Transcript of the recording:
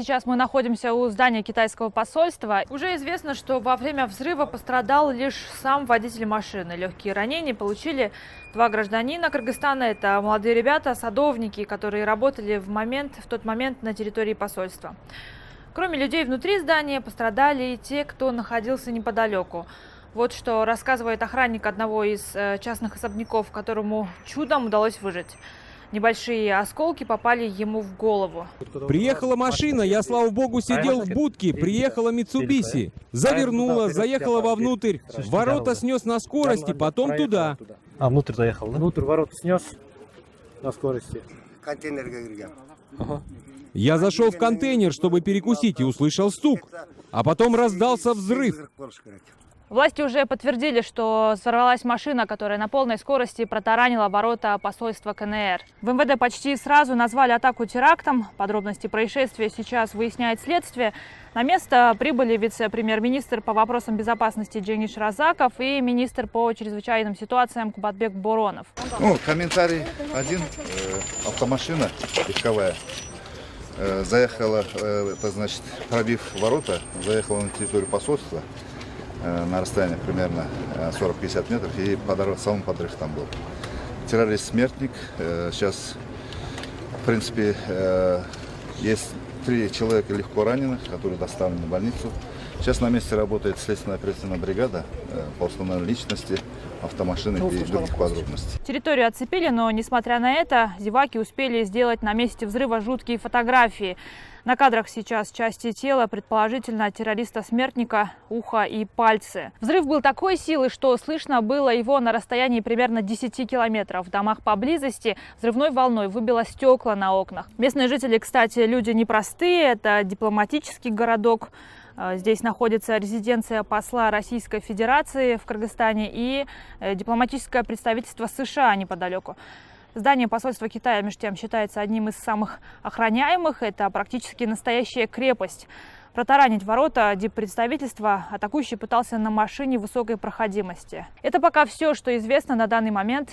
Сейчас мы находимся у здания китайского посольства. Уже известно, что во время взрыва пострадал лишь сам водитель машины. Легкие ранения получили два гражданина Кыргызстана. Это молодые ребята, садовники, которые работали в тот момент на территории посольства. Кроме людей внутри здания пострадали и те, кто находился неподалеку. Вот что рассказывает охранник одного из частных особняков, которому чудом удалось выжить. Небольшие осколки попали ему в голову. Приехала машина, я, слава богу, сидел в будке. Приехала Митсубиси. Завернула, заехала вовнутрь. Ворота снес на скорости, потом туда. А, внутрь заехал, да? Внутрь ворот снес на скорости. Я зашел в контейнер, чтобы перекусить, и услышал стук. А потом раздался взрыв. Власти уже подтвердили, что взорвалась машина, которая на полной скорости протаранила ворота посольства КНР. В МВД почти сразу назвали атаку терактом. Подробности происшествия сейчас выясняет следствие. На место прибыли вице-премьер-министр по вопросам безопасности Джениш Разаков и министр по чрезвычайным ситуациям Кубатбек Боронов. Комментарий один. Автомашина легковая заехала, это значит, пробив ворота, заехала на территорию посольства на расстоянии примерно 40-50 метров, и самый подрыв там был. Террорист-смертник. Сейчас, в принципе, есть 3 человека легко раненых, которые доставлены в больницу. Сейчас на месте работает следственная оперативная бригада по установлению личности, автомашины и других подробностей. Территорию оцепили, но, несмотря на это, зеваки успели сделать на месте взрыва жуткие фотографии. На кадрах сейчас части тела, предположительно, террориста-смертника, ухо и пальцы. Взрыв был такой силы, что слышно было его на расстоянии примерно 10 километров. В домах поблизости взрывной волной выбило стекла на окнах. Местные жители, кстати, люди непростые. Это дипломатический городок. Здесь находится резиденция посла Российской Федерации в Кыргызстане и дипломатическое представительство США неподалеку. Здание посольства Китая, между тем, считается одним из самых охраняемых. Это практически настоящая крепость. Протаранить ворота диппредставительства атакующий пытался на машине высокой проходимости. Это пока все, что известно на данный момент.